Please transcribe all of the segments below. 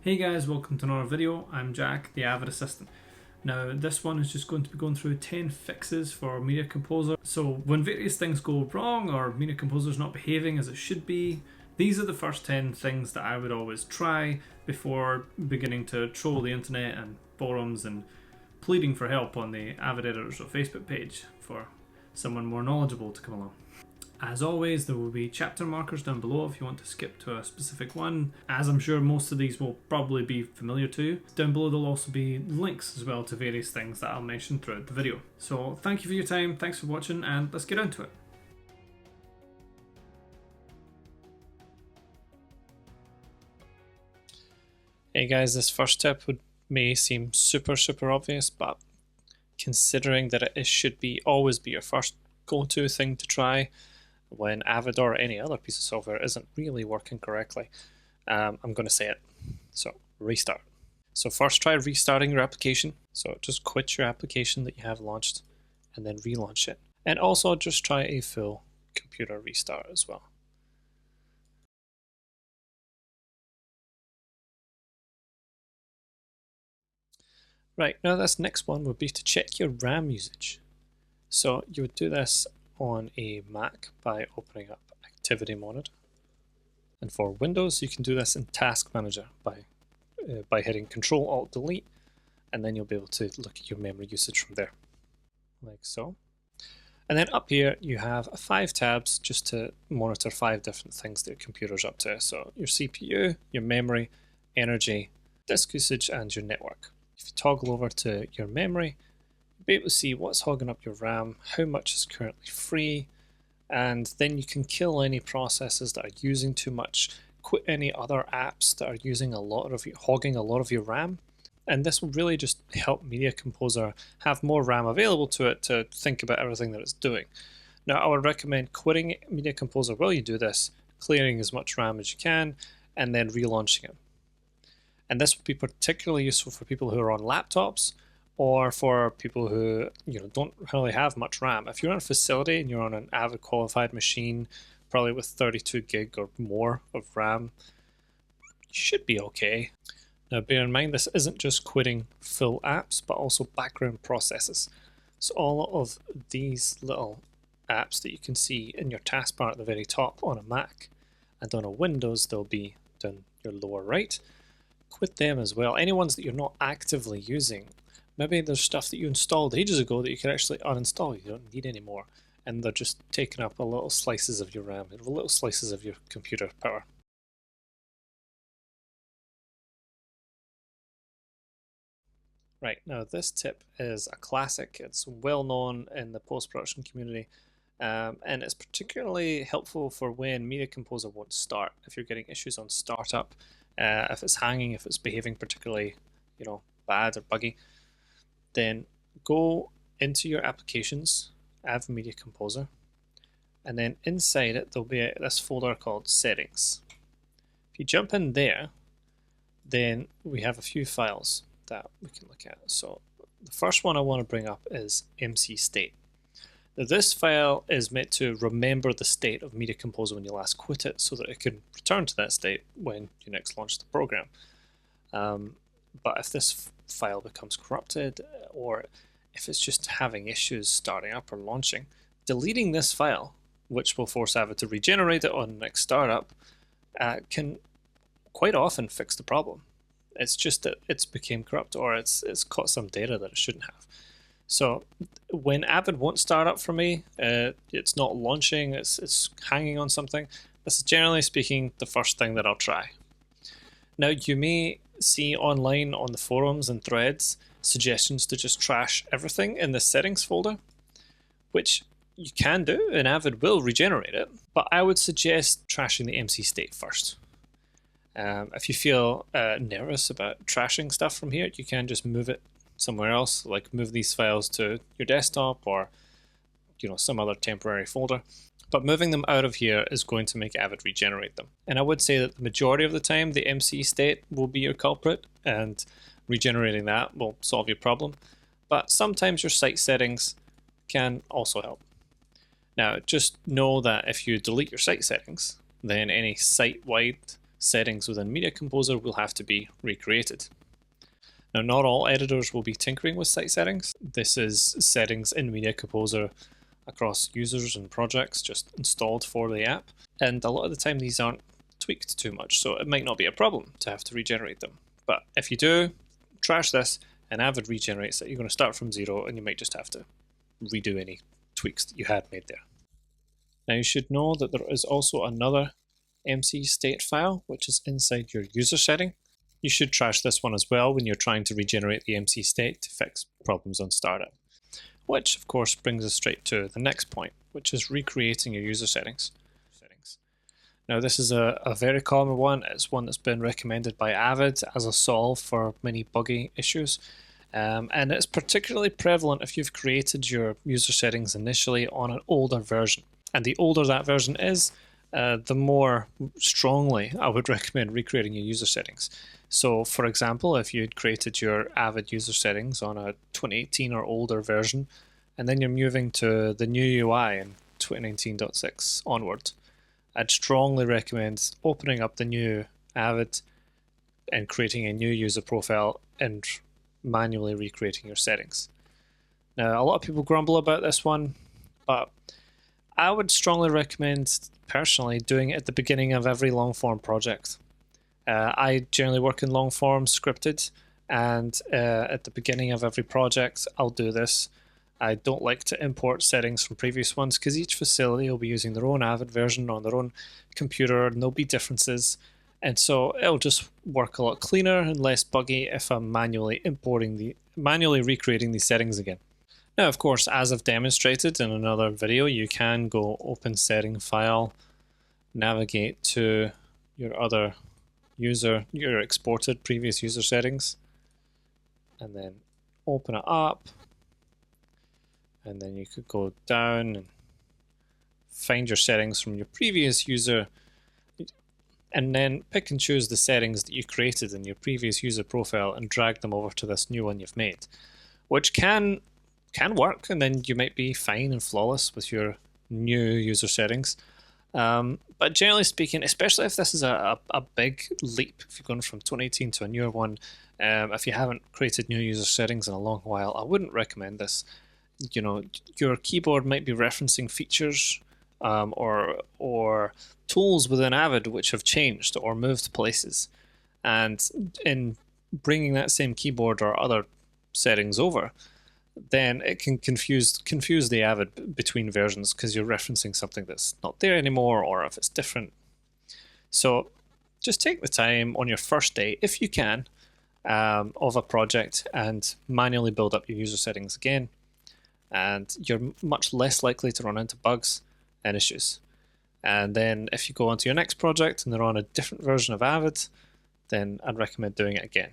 Hey guys, welcome to another video. I'm Jack, the Avid assistant. Now this one is just going to be going through 10 fixes for Media Composer. So when various things go wrong or Media Composer is not behaving as it should be, these are the first 10 things that I would always try before beginning to troll the internet and forums and pleading for help on the Avid Editors or Facebook page for someone more knowledgeable to come along. As always, there will be chapter markers down below if you want to skip to a specific one, as I'm sure most of these will probably be familiar to. Down below there'll also be links as well to various things that I'll mention throughout the video. So thank you for your time, thanks for watching, and let's get into it. Hey guys, this first tip may seem super obvious, but considering that it should always be your first go-to thing to try when Avid or any other piece of software isn't really working correctly, I'm going to say it. So restart. So first try restarting your application. So just quit your application that you have launched and then relaunch it. And also just try a full computer restart as well. Right, now this next one would be to check your RAM usage. So you would do this on a Mac by opening up Activity Monitor. And for Windows, you can do this in Task Manager by hitting Control-Alt-Delete, and then you'll be able to look at your memory usage from there, like so. And then up here, you have 5 tabs just to monitor 5 different things that your computer's up to. So your CPU, your memory, energy, disk usage, and your network. If you toggle over to your memory, you'll be able to see what's hogging up your RAM, how much is currently free, and then you can kill any processes that are using too much, quit any other apps that are using hogging a lot of your RAM, and this will really just help Media Composer have more RAM available to it to think about everything that it's doing. Now I would recommend quitting Media Composer while you do this, clearing as much RAM as you can, and then relaunching it. And this will be particularly useful for people who are on laptops or for people who don't really have much RAM. If you're on a facility and you're on an Avid qualified machine, probably with 32 gig or more of RAM, you should be okay. Now bear in mind this isn't just quitting full apps, but also background processes. So all of these little apps that you can see in your taskbar at the very top on a Mac, and on a Windows they'll be down your lower right. Quit them as well. Any ones that you're not actively using. Maybe there's stuff that you installed ages ago that you can actually uninstall. You don't need anymore, and they're just taking up a little slices of your RAM, little slices of your computer power. Right, now this tip is a classic. It's well known in the post-production community, and it's particularly helpful for when Media Composer won't start. If you're getting issues on startup, if it's hanging, if it's behaving particularly bad or buggy, then go into your applications, Avid Media Composer, and then inside it there'll be this folder called Settings. If you jump in there, then we have a few files that we can look at. So the first one I want to bring up is MC State. Now this file is meant to remember the state of Media Composer when you last quit it, so that it can return to that state when you next launch the program. But if this file becomes corrupted, or if it's just having issues starting up or launching, deleting this file, which will force Avid to regenerate it on the next startup, can quite often fix the problem. It's just that it's became corrupt, or it's caught some data that it shouldn't have. So when Avid won't start up for me, it's not launching, it's hanging on something, this is generally speaking the first thing that I'll try. Now you may see online on the forums and threads suggestions to just trash everything in the settings folder, which you can do and Avid will regenerate it, but I would suggest trashing the MC state first. If you feel nervous about trashing stuff from here, you can just move it somewhere else, like move these files to your desktop or some other temporary folder. But moving them out of here is going to make Avid regenerate them. And I would say that the majority of the time the MC state will be your culprit, and regenerating that will solve your problem. But sometimes your site settings can also help. Now just know that if you delete your site settings, then any site-wide settings within Media Composer will have to be recreated. Now, not all editors will be tinkering with site settings. This is settings in Media Composer across users and projects just installed for the app, and a lot of the time these aren't tweaked too much, so it might not be a problem to have to regenerate them. But if you do, trash this and Avid regenerates it. You're going to start from zero and you might just have to redo any tweaks that you had made there. Now you should know that there is also another MC state file which is inside your user setting. You should trash this one as well when you're trying to regenerate the MC state to fix problems on startup. Which of course brings us straight to the next point, which is recreating your user settings. Now this is a very common one. It's one that's been recommended by Avid as a solve for many buggy issues. And it's particularly prevalent if you've created your user settings initially on an older version. And the older that version is, the more strongly I would recommend recreating your user settings. So for example, if you'd created your Avid user settings on a 2018 or older version, and then you're moving to the new UI in 2019.6 onward, I'd strongly recommend opening up the new Avid and creating a new user profile and manually recreating your settings. Now, a lot of people grumble about this one, but I would strongly recommend, personally, doing it at the beginning of every long-form project. I generally work in long-form scripted, and at the beginning of every project, I'll do this. I don't like to import settings from previous ones because each facility will be using their own Avid version on their own computer and there'll be differences. And so it'll just work a lot cleaner and less buggy if I'm manually recreating these settings again. Now, of course, as I've demonstrated in another video, you can go open setting file, navigate to your other your exported previous user settings, and then open it up. And then you could go down and find your settings from your previous user, and then pick and choose the settings that you created in your previous user profile and drag them over to this new one you've made, which can work, and then you might be fine and flawless with your new user settings. But generally speaking, especially if this is a big leap, if you're going from 2018 to a newer one, if you haven't created new user settings in a long while, I wouldn't recommend this. You know, your keyboard might be referencing features or tools within Avid which have changed or moved places, and in bringing that same keyboard or other settings over, then it can confuse the Avid between versions because you're referencing something that's not there anymore, or if it's different. So just take the time on your first day, if you can, of a project and manually build up your user settings again, and you're much less likely to run into bugs and issues. And then if you go on to your next project and they're on a different version of Avid, then I'd recommend doing it again.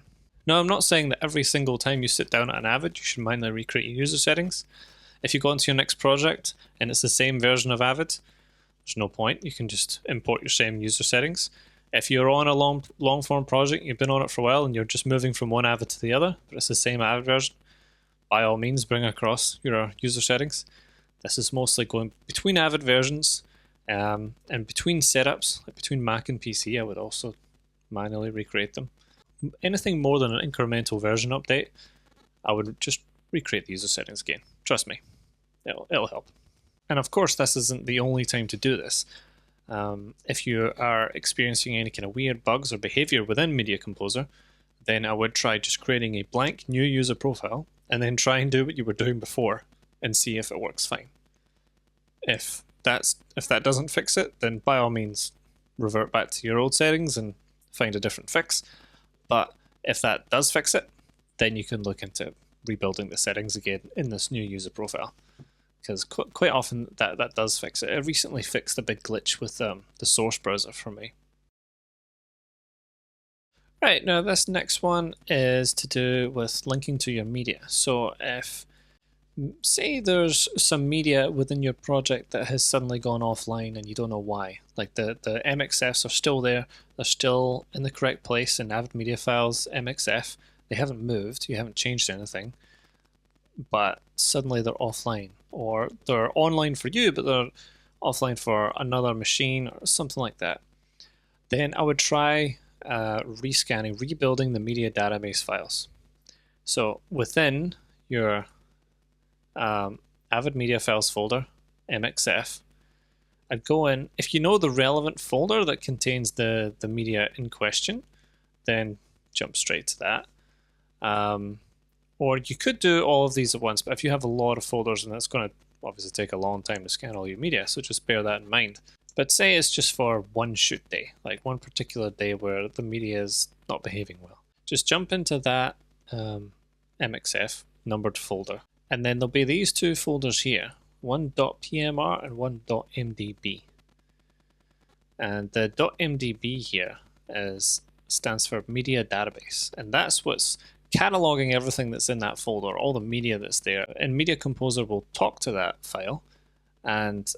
Now, I'm not saying that every single time you sit down at an Avid you should manually recreate your user settings. If you go onto your next project and it's the same version of Avid, there's no point. You can just import your same user settings. If you're on a long form project, you've been on it for a while and you're just moving from one Avid to the other, but it's the same Avid version, by all means bring across your user settings. This is mostly going between Avid versions, and between setups, like between Mac and PC, I would also manually recreate them. Anything more than an incremental version update, I would just recreate the user settings again. Trust me, it'll help. And of course, this isn't the only time to do this. If you are experiencing any kind of weird bugs or behavior within Media Composer, then I would try just creating a blank new user profile and then try and do what you were doing before and see if it works fine. If that doesn't fix it, then by all means revert back to your old settings and find a different fix. But if that does fix it, then you can look into rebuilding the settings again in this new user profile, because quite often that does fix it. It recently fixed a big glitch with the source browser for me. Right, now this next one is to do with linking to your media. So if, say there's some media within your project that has suddenly gone offline and you don't know why, like the MXFs are still there, they're still in the correct place in Avid Media Files, MXF, they haven't moved, you haven't changed anything, but suddenly they're offline, or they're online for you but they're offline for another machine or something like that. Then I would try rescanning, rebuilding the media database files. So within your Avid Media Files folder, MXF, I'd go in, if you know the relevant folder that contains the media in question, then jump straight to that. Or you could do all of these at once, but if you have a lot of folders, and that's going to obviously take a long time to scan all your media, so just bear that in mind. But say it's just for one shoot day, like one particular day where the media is not behaving well. Just jump into that MXF numbered folder, and then there'll be these two folders here, one .pmr and one .mdb. And the .mdb here stands for media database, and that's what's cataloging everything that's in that folder, all the media that's there. And Media Composer will talk to that file, and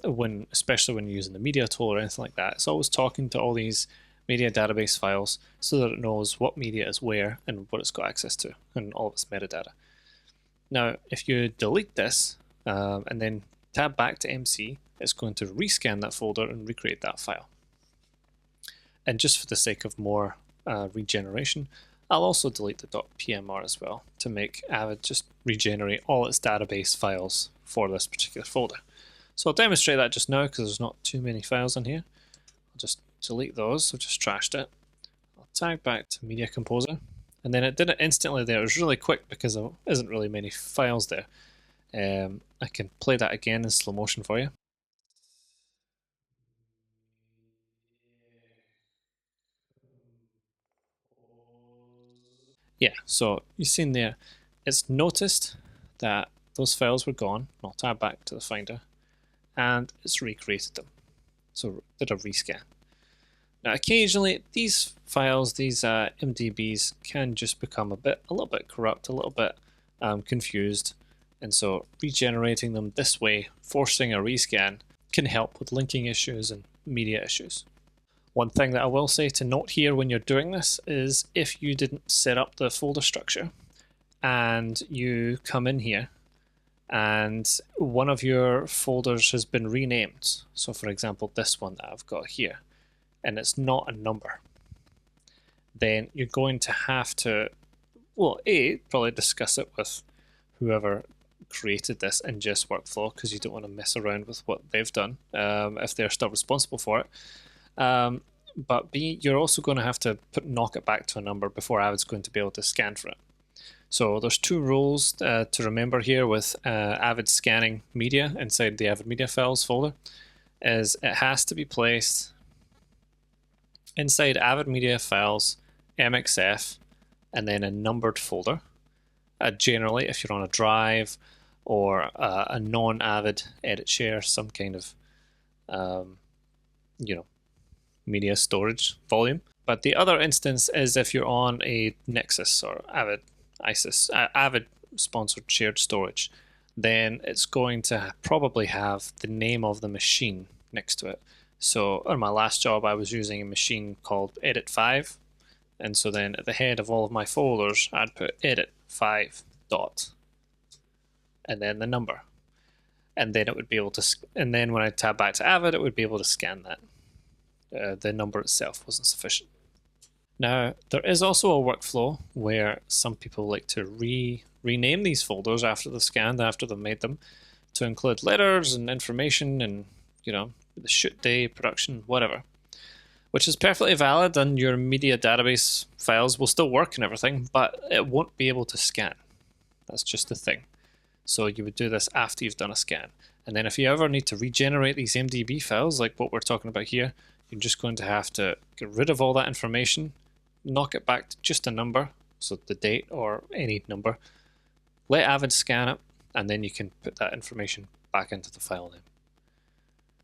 especially when you're using the media tool or anything like that, it's always talking to all these media database files so that it knows what media is where and what it's got access to, and all of its metadata. Now, if you delete this and then tab back to MC, it's going to rescan that folder and recreate that file. And just for the sake of more regeneration, I'll also delete the .pmr as well to make Avid just regenerate all its database files for this particular folder. So I'll demonstrate that just now because there's not too many files in here. I'll just delete those, so just trashed it. I'll tag back to Media Composer, and then it did it instantly there. It was really quick because there isn't really many files there. I can play that again in slow motion for you. Yeah, so you've seen there, it's noticed that those files were gone. I'll tab back to the Finder, and it's recreated them. So did a rescan. Now occasionally these files, these MDBs, can just become a little bit corrupt, a little bit confused, and so regenerating them this way, forcing a rescan, can help with linking issues and media issues. One thing that I will say to note here when you're doing this is if you didn't set up the folder structure and you come in here and one of your folders has been renamed, so for example this one that I've got here, and it's not a number, then you're going to have to, well, probably discuss it with whoever created this ingest workflow, because you don't want to mess around with what they've done if they're still responsible for it. But B, you're also going to have to knock it back to a number before Avid's going to be able to scan for it. So there's two rules to remember here with Avid scanning media inside the Avid Media Files folder, is it has to be placed inside Avid Media Files, MXF, and then a numbered folder. Generally, if you're on a drive or a non-Avid edit share, some kind of, media storage volume. But the other instance is if you're on a Nexus or Avid ISIS, Avid sponsored shared storage, then it's going to probably have the name of the machine next to it. So on my last job, I was using a machine called Edit 5, and so then at the head of all of my folders, I'd put Edit 5 dot, and then the number, and then it would be able to. And then when I tab back to Avid, it would be able to scan that. The number itself wasn't sufficient. Now, there is also a workflow where some people like to rename these folders after they've scanned, after they've made them, to include letters and information and, the shoot day, production, whatever, which is perfectly valid, and your media database files will still work and everything, but it won't be able to scan. That's just the thing. So you would do this after you've done a scan. And then if you ever need to regenerate these MDB files, like what we're talking about here, you're just going to have to get rid of all that information, knock it back to just a number, so the date or any number, let Avid scan it, and then you can put that information back into the file name.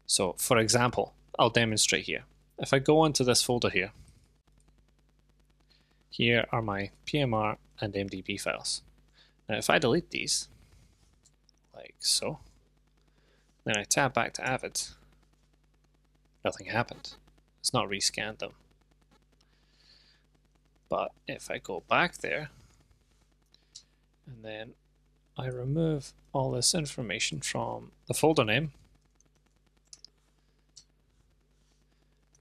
So for example, I'll demonstrate here. If I go into this folder here, here are my PMR and MDB files. Now if I delete these, like so, then I tab back to Avid, nothing happened. It's not rescanned them. But if I go back there, and then I remove all this information from the folder name,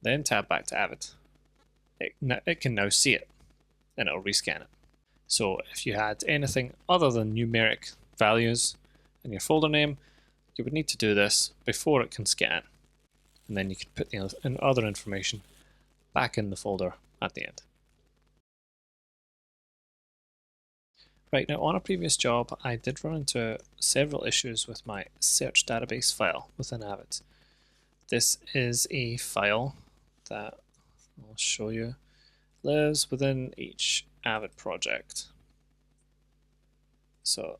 then tab back to Avid, it can now see it, and it'll rescan it. So if you had anything other than numeric values in your folder name, you would need to do this before it can scan, and then you can put the other information back in the folder at the end. Right, now on a previous job I did run into several issues with my search database file within Avid. This is a file that I'll show you lives within each Avid project. So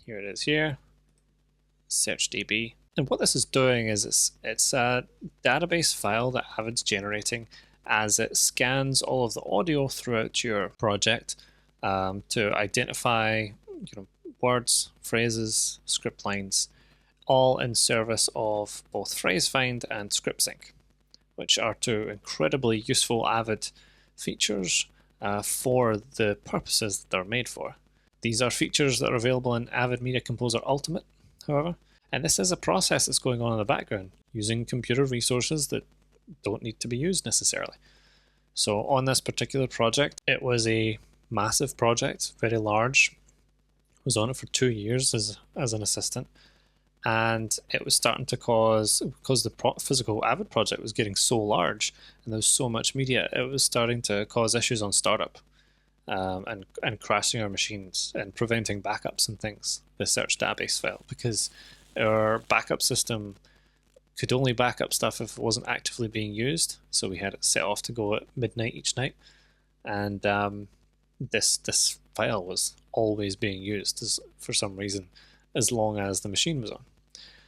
here it is here, SearchDB. And what this is doing is it's a database file that Avid's generating as it scans all of the audio throughout your project to identify words, phrases, script lines, all in service of both phrase find and script sync, which are two incredibly useful Avid features for the purposes that they're made for. These are features that are available in Avid Media Composer Ultimate, however, and this is a process that's going on in the background using computer resources that don't need to be used necessarily. So on this particular project, it was a massive project, very large. I was on it for 2 years as an assistant, and it was starting to cause, because the physical Avid project was getting so large and there was so much media, it was starting to cause issues on startup and crashing our machines and preventing backups and things, the search database file, because our backup system could only back up stuff if it wasn't actively being used. So we had it set off to go at midnight each night, and this file was always being used for some reason as long as the machine was on.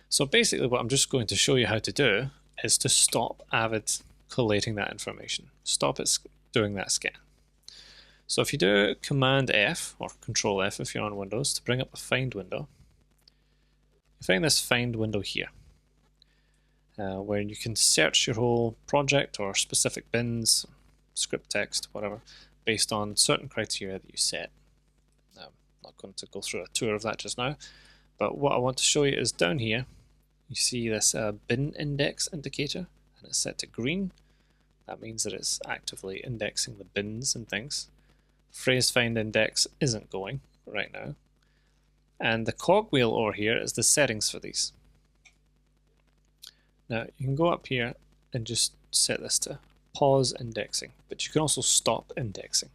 So basically what I'm just going to show you how to do is to stop Avid collating that information. Stop it doing that scan. So if you do Command F or Control F if you're on Windows to bring up the Find window, you find this Find window here, where you can search your whole project or specific bins, script text, whatever, based on certain criteria that you set. I'm not going to go through a tour of that just now, but what I want to show you is down here, you see this bin index indicator, and it's set to green. That means that it's actively indexing the bins and things. Phrase find index isn't going right now. And the cogwheel over here is the settings for these. Now you can go up here and just set this to pause indexing, but you can also stop indexing.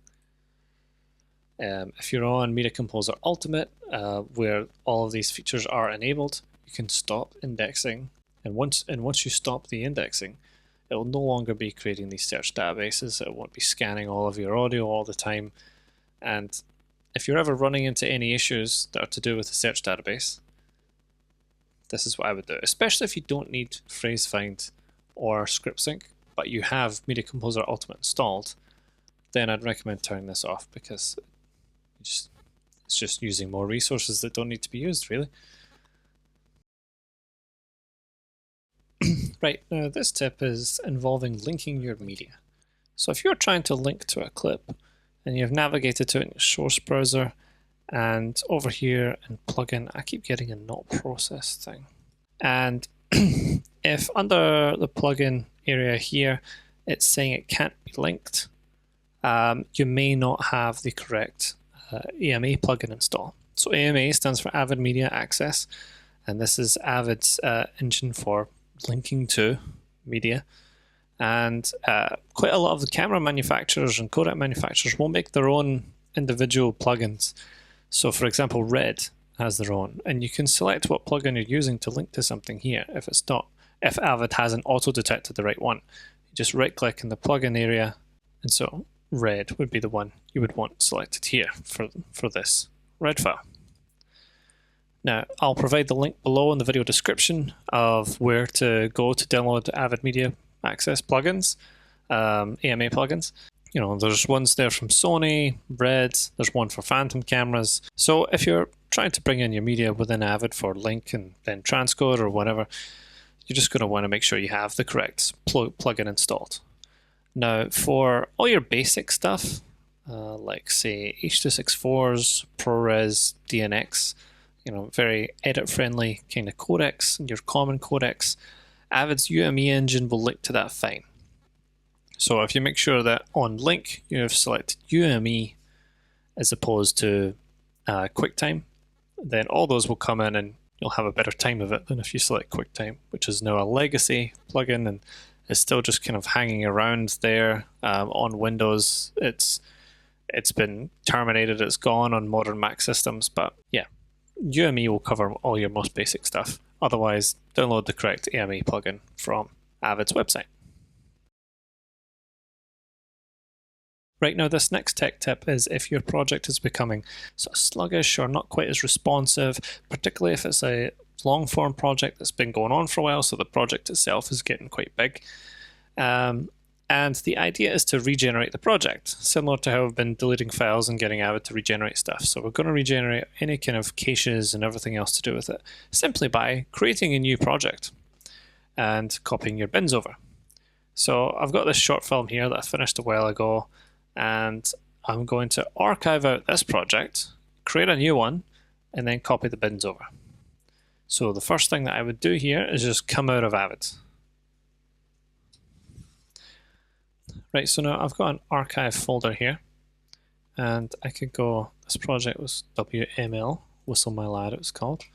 If you're on Media Composer Ultimate, where all of these features are enabled, you can stop indexing, and once you stop the indexing, it will no longer be creating these search databases. It won't be scanning all of your audio all the time. And if you're ever running into any issues that are to do with the search database, this is what I would do, especially if you don't need phrase find or script sync, but you have Media Composer Ultimate installed. Then I'd recommend turning this off, because it's just using more resources that don't need to be used, really. Right, now this tip is involving linking your media. So if you're trying to link to a clip and you've navigated to it in your source browser, and over here in plugin, I keep getting a not processed thing. And if under the plugin area here, it's saying it can't be linked, you may not have the correct AMA plugin installed. So AMA stands for Avid Media Access, and this is Avid's engine for linking to media. And quite a lot of the camera manufacturers and codec manufacturers will make their own individual plugins. So for example, Red has their own, and you can select what plugin you're using to link to something here. If Avid hasn't auto-detected the right one, you just right click in the plugin area, and so Red would be the one you would want selected here for this Red file. Now, I'll provide the link below in the video description of where to go to download Avid Media Access plugins, AMA plugins. You know, there's ones there from Sony, Red, there's one for Phantom cameras. So if you're trying to bring in your media within Avid for link and then transcode or whatever, you're just going to want to make sure you have the correct plugin installed. Now, for all your basic stuff, like say H.264s, ProRes, DNX, you know, very edit-friendly kind of codecs, and your common codecs, Avid's UME engine will link to that fine. So if you make sure that on link you have selected UME as opposed to QuickTime, then all those will come in and you'll have a better time of it than if you select QuickTime, which is now a legacy plugin and is still just kind of hanging around there on Windows. It's been terminated, it's gone on modern Mac systems, but yeah, UME will cover all your most basic stuff. Otherwise, download the correct AME plugin from Avid's website. Right, now this next tech tip is if your project is becoming sort of sluggish or not quite as responsive, particularly if it's a long form project that's been going on for a while, so the project itself is getting quite big. And the idea is to regenerate the project, similar to how we've been deleting files and getting Avid to regenerate stuff. So we're going to regenerate any kind of caches and everything else to do with it, simply by creating a new project and copying your bins over. So I've got this short film here that I finished a while ago, and I'm going to archive out this project, create a new one, and then copy the bins over. So the first thing that I would do here is just come out of Avid. Right, so now I've got an archive folder here, and I could go, this project was WML, Whistle My Lad it was called.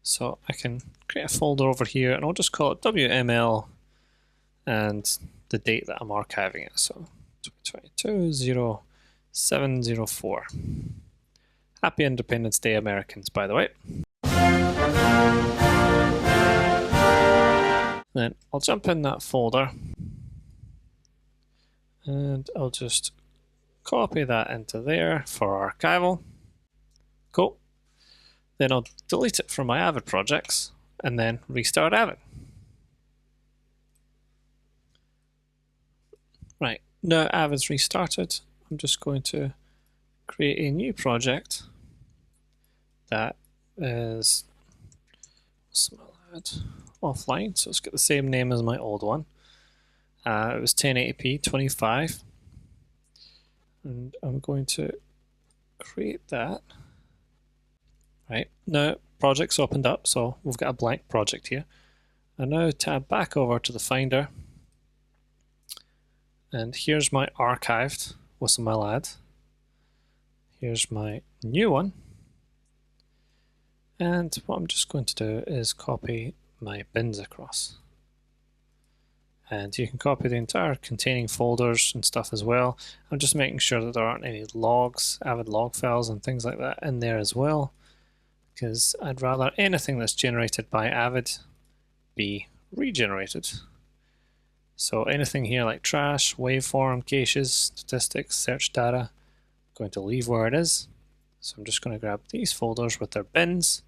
So I can create a folder over here, and I'll just call it WML and the date that I'm archiving it. So 2022-0704. Happy Independence Day, Americans, by the way. Then I'll jump in that folder and I'll just copy that into there for archival. Cool. Then I'll delete it from my Avid projects and then restart Avid. Right, now Avid's restarted, I'm just going to create a new project that is offline, so it's got the same name as my old one. It was 1080p 25, and I'm going to create that. Right, now project's opened up, so we've got a blank project here. And now tab back over to the Finder, and here's my archived Whistle My Lad. Here's my new one. And what I'm just going to do is copy my bins across. And you can copy the entire containing folders and stuff as well. I'm just making sure that there aren't any logs, Avid log files and things like that in there as well, because I'd rather anything that's generated by Avid be regenerated. So anything here like trash, waveform, caches, statistics, search data, I'm going to leave where it is. So I'm just going to grab these folders with their bins,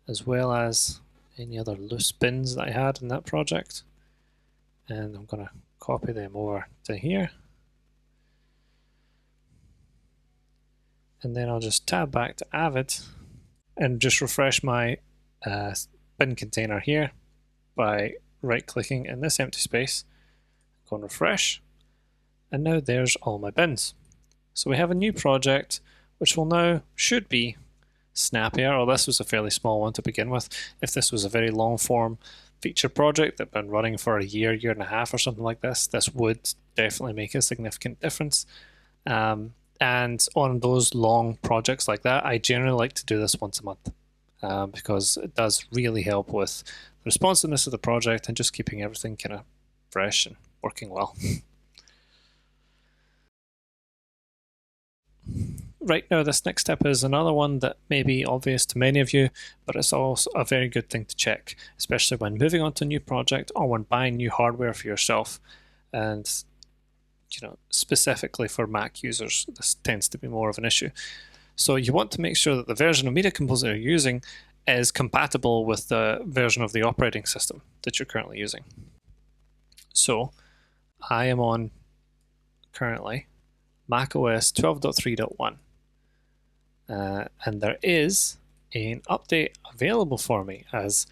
as well as any other loose bins that I had in that project. And I'm going to copy them over to here. And then I'll just tab back to Avid and just refresh my bin container here by right-clicking in this empty space. Go and refresh, and now there's all my bins. So we have a new project which will now should be snappier, or this was a fairly small one to begin with. If this was a very long form feature project that had been running for a year and a half or something like this, this would definitely make a significant difference. And on those long projects like that, I generally like to do this once a month because it does really help with the responsiveness of the project and just keeping everything kind of fresh and working well. Right, now this next step is another one that may be obvious to many of you, but it's also a very good thing to check, especially when moving on to a new project or when buying new hardware for yourself. And specifically for Mac users, this tends to be more of an issue. So you want to make sure that the version of Media Composer you're using is compatible with the version of the operating system that you're currently using. So I am on currently macOS 12.3.1. And there is an update available for me, as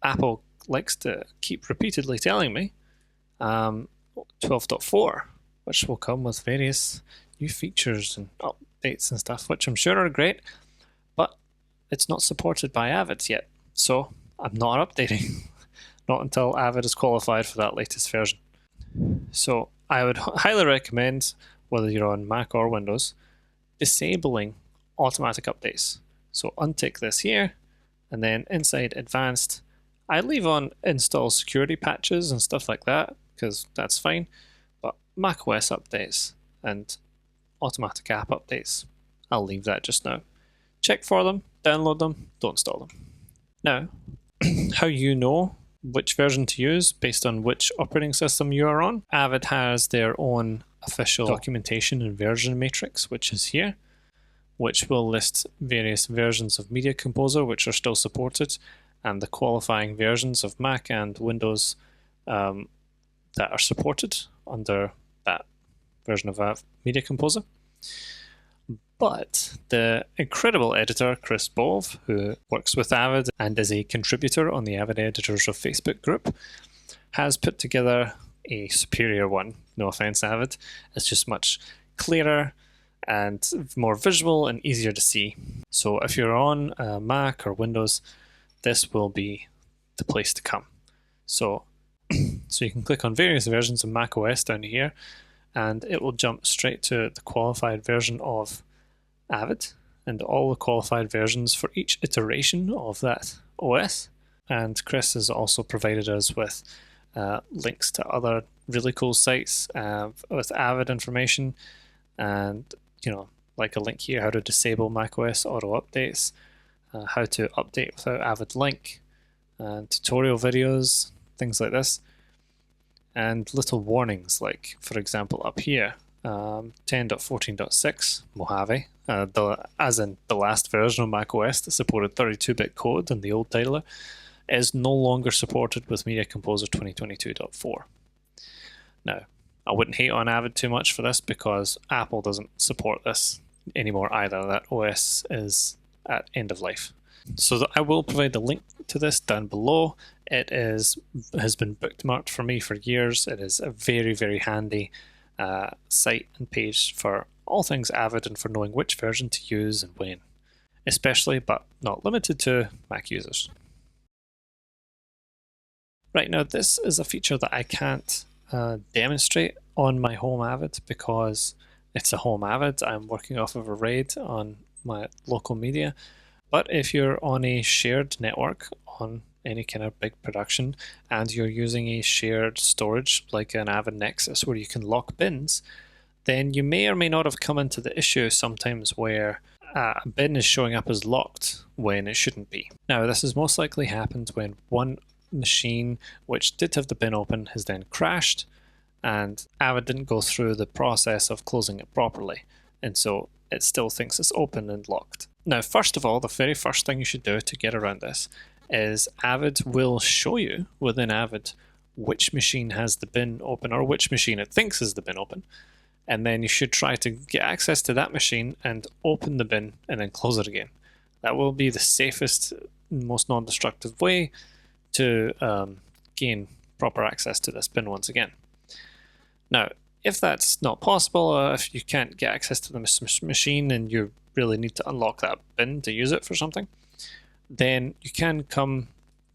Apple likes to keep repeatedly telling me, 12.4, which will come with various new features and updates and stuff, which I'm sure are great, but it's not supported by Avid yet, so I'm not updating, not until Avid is qualified for that latest version. So I would highly recommend, whether you're on Mac or Windows, disabling automatic updates. So untick this here, and then inside advanced, I leave on install security patches and stuff like that, because that's fine, but macOS updates and automatic app updates, I'll leave that just now. Check for them, download them, don't install them. Now, how you know which version to use based on which operating system you are on. Avid has their own official documentation and version matrix, which is here, which will list various versions of Media Composer which are still supported, and the qualifying versions of Mac and Windows that are supported under that version of Media Composer. But the incredible editor, Chris Bové, who works with Avid and is a contributor on the Avid Editors of Facebook group, has put together a superior one. No offense, Avid. It's just much clearer and more visual and easier to see. So if you're on Mac or Windows, this will be the place to come. So you can click on various versions of macOS down here, and it will jump straight to the qualified version of Avid and all the qualified versions for each iteration of that OS. And Chris has also provided us with links to other really cool sites with Avid information, and like a link here, how to disable macOS auto updates, how to update without Avid link, tutorial videos, things like this, and little warnings, like for example up here, 10.14.6 Mojave, as in the last version of macOS that supported 32-bit code and the old titler, is no longer supported with Media Composer 2022.4. Now, I wouldn't hate on Avid too much for this, because Apple doesn't support this anymore either. That OS is at end of life. So I will provide the link to this down below. It has been bookmarked for me for years. It is a very, very handy site and page for all things Avid and for knowing which version to use and when, especially but not limited to Mac users. Right, now this is a feature that I can't demonstrate on my home Avid because it's a home Avid. I'm working off of a RAID on my local media. But if you're on a shared network on any kind of big production and you're using a shared storage like an Avid Nexus where you can lock bins, then you may or may not have come into the issue sometimes where a bin is showing up as locked when it shouldn't be. Now, this has most likely happened when one machine which did have the bin open has then crashed, and Avid didn't go through the process of closing it properly, and so it still thinks it's open and locked. Now, first of all, the very first thing you should do to get around this is Avid will show you within Avid which machine has the bin open or which machine it thinks is the bin open, and then you should try to get access to that machine and open the bin and then close it again. That will be the safest, most non-destructive way to gain proper access to this bin once again. Now, if that's not possible, if you can't get access to the machine and you really need to unlock that bin to use it for something, then you can come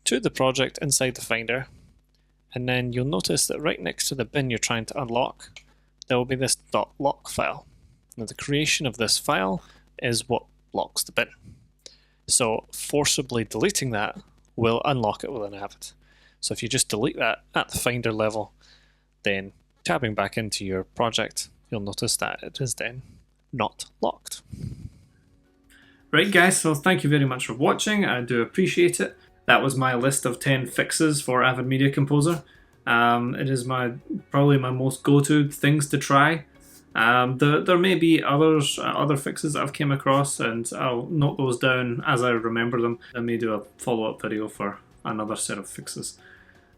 to the project inside the Finder, and then you'll notice that right next to the bin you're trying to unlock, there will be this .lock file. Now, the creation of this file is what locks the bin. So forcibly deleting that will unlock it within Avid. So if you just delete that at the Finder level, then tabbing back into your project, you'll notice that it is then not locked. Right guys, so thank you very much for watching. I do appreciate it. That was my list of 10 fixes for Avid Media Composer. It is probably my most go-to things to try. There may be other fixes that I've came across, and I'll note those down as I remember them. I may do a follow-up video for another set of fixes.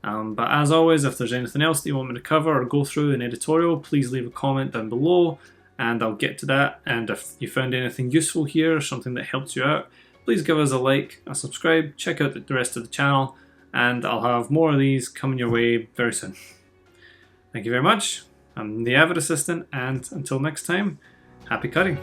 But as always, if there's anything else that you want me to cover or go through in editorial, please leave a comment down below and I'll get to that. And if you found anything useful here or something that helped you out, please give us a like, a subscribe, check out the rest of the channel, and I'll have more of these coming your way very soon. Thank you very much. I'm the Avid Assistant, and until next time, happy cutting.